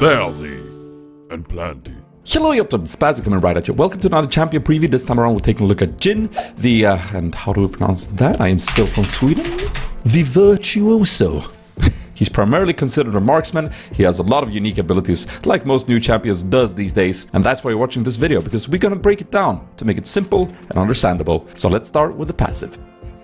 Sp4zie and plenty. Hello YouTube, Sp4zie coming right at you. Welcome to another champion preview. This time around we're taking a look at JHIN, and how do we pronounce that? I am still from Sweden. The Virtuoso. He's primarily considered a marksman. He has a lot of unique abilities, like most new champions does these days. And that's why you're watching this video, because we're gonna break it down to make it simple and understandable. So let's start with the passive.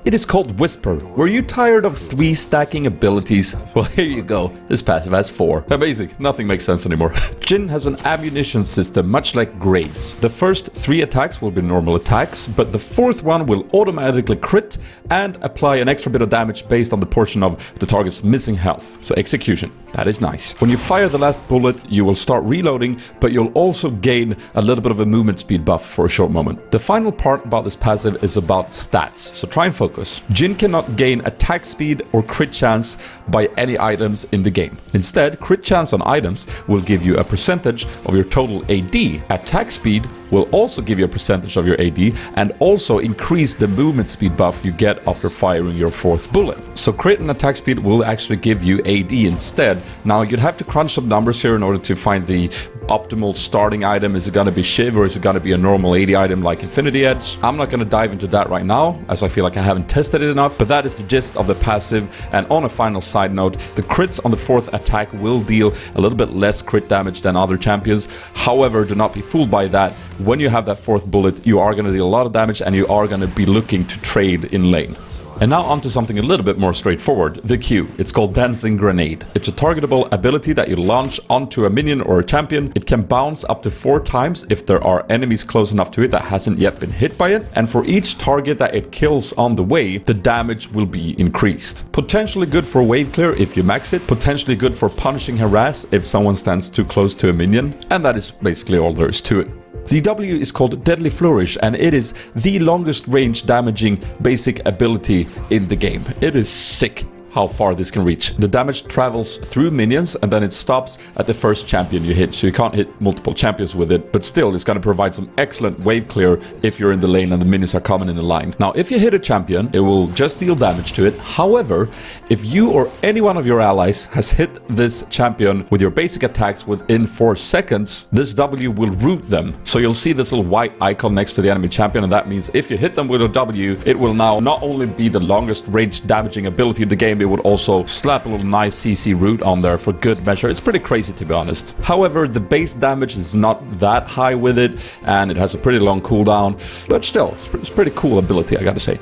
It is called Whisper. Were you tired of 3 stacking abilities? Well, here you go. This passive has 4. Amazing. Nothing makes sense anymore. JHIN has an ammunition system, much like Graves. The first 3 attacks will be normal attacks, but the 4th one will automatically crit and apply an extra bit of damage based on the portion of the target's missing health. So execution. That is nice. When you fire the last bullet, you will start reloading, but you'll also gain a little bit of a movement speed buff for a short moment. The final part about this passive is about stats, so try and focus. JHIN cannot gain attack speed or crit chance by any items in the game. Instead, crit chance on items will give you a percentage of your total AD. Attack speed will also give you a percentage of your AD and also increase the movement speed buff you get after firing your 4th bullet. So crit and attack speed will actually give you AD instead. Now you'd have to crunch some numbers here in order to find the optimal starting item. Is it going to be Shiv or is it going to be a normal AD item like Infinity Edge? I'm not going to dive into that right now, as I feel like I haven't tested it enough, but that is the gist of the passive. And on a final side note, the crits on the 4th attack will deal a little bit less crit damage than other champions. However, do not be fooled by that. When you have that 4th bullet, you are going to deal a lot of damage and you are going to be looking to trade in lane. And now onto something a little bit more straightforward, the Q. It's called Dancing Grenade. It's a targetable ability that you launch onto a minion or a champion. It can bounce up to 4 times if there are enemies close enough to it that hasn't yet been hit by it. And for each target that it kills on the way, the damage will be increased. Potentially good for wave clear if you max it. Potentially good for punishing harass if someone stands too close to a minion. And that is basically all there is to it. The W is called Deadly Flourish, and it is the longest range damaging basic ability in the game. It is sick how far this can reach. The damage travels through minions and then it stops at the first champion you hit, so you can't hit multiple champions with it, but still it's going to provide some excellent wave clear if you're in the lane and the minions are coming in the line. Now if you hit a champion, it will just deal damage to it. However, if you or any one of your allies has hit this champion with your basic attacks within 4 seconds, this W will root them. So you'll see this little white icon next to the enemy champion, and that means if you hit them with a W, it will now not only be the longest range damaging ability in the game, it would also slap a little nice CC root on there for good measure. It's pretty crazy, to be honest. However, the base damage is not that high with it, and it has a pretty long cooldown, but still, it's pretty cool ability, I gotta say.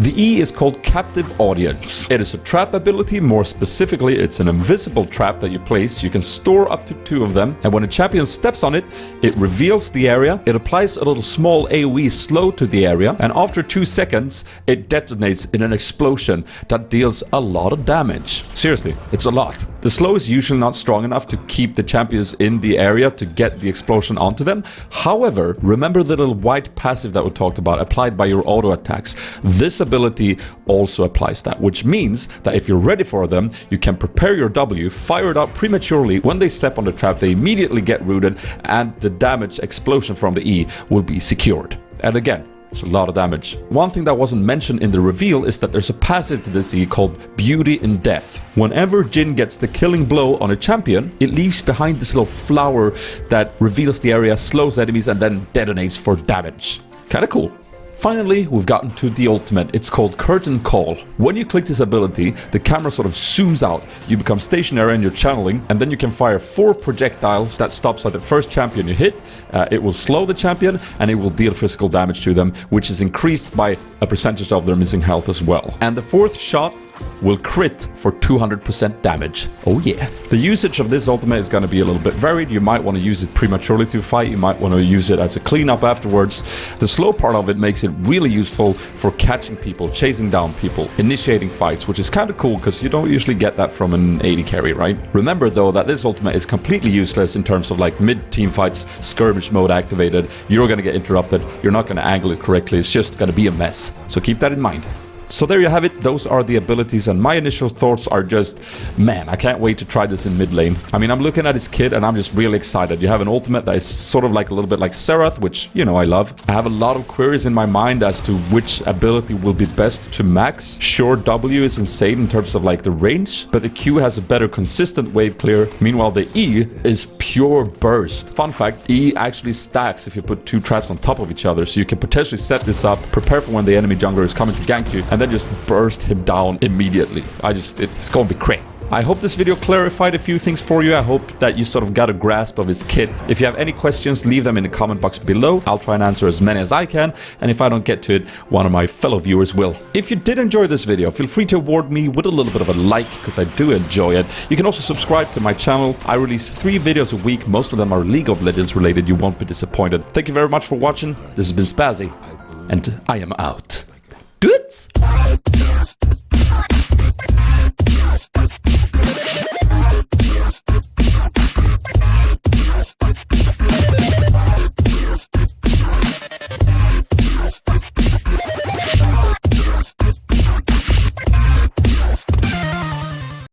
The E is called Captive Audience. It is a trap ability. More specifically, it's an invisible trap that you place. You can store up to 2 of them, and when a champion steps on it, it reveals the area. It applies a little small AoE slow to the area, and after 2 seconds, it detonates in an explosion that deals a lot of damage. Seriously, it's a lot. The slow is usually not strong enough to keep the champions in the area to get the explosion onto them. However, remember the little white passive that we talked about applied by your auto attacks. This ability also applies that, which means that if you're ready for them, you can prepare your W, fire it out prematurely. When they step on the trap, they immediately get rooted and the damage explosion from the E will be secured. And again, it's a lot of damage. One thing that wasn't mentioned in the reveal is that there's a passive to this E called Beauty in Death. Whenever JHIN gets the killing blow on a champion, it leaves behind this little flower that reveals the area, slows enemies, and then detonates for damage. Kinda cool. Finally, we've gotten to the ultimate. It's called Curtain Call. When you click this ability, the camera sort of zooms out. You become stationary and you're channeling, and then you can fire 4 projectiles that stops at the first champion you hit. It will slow the champion and it will deal physical damage to them, which is increased by a percentage of their missing health as well. And the 4th shot will crit for 200% damage. Oh yeah. The usage of this ultimate is going to be a little bit varied. You might want to use it prematurely to fight. You might want to use it as a cleanup afterwards. The slow part of it makes it really useful for catching people, chasing down people, initiating fights, which is kind of cool because you don't usually get that from an AD carry, right? Remember though that this ultimate is completely useless in terms of like mid-team fights, skirmish mode activated. You're going to get interrupted. You're not going to angle it correctly. It's just going to be a mess. So keep that in mind. So there you have it. Those are the abilities, and my initial thoughts are just, man, I can't wait to try this in mid lane. I mean, I'm looking at his kit and I'm just really excited. You have an ultimate that is sort of like a little bit like Serath, which, you know, I love. I have a lot of queries in my mind as to which ability will be best to max. Sure, W is insane in terms of like the range, but the Q has a better consistent wave clear. Meanwhile, the E is pure burst. Fun fact, E actually stacks if you put 2 traps on top of each other, so you can potentially set this up, prepare for when the enemy jungler is coming to gank you, and then just burst him down immediately. It's gonna be great. I hope this video clarified a few things for you. I hope that you sort of got a grasp of its kit. If you have any questions, leave them in the comment box below. I'll try and answer as many as I can, and if I don't get to it, one of my fellow viewers will. If you did enjoy this video, feel free to award me with a little bit of a like, because I do enjoy it. You can also subscribe to my channel. I release 3 videos a week. Most of them are League of Legends related. You won't be disappointed. Thank you very much for watching. This has been Sp4zie, and I am out. Do it!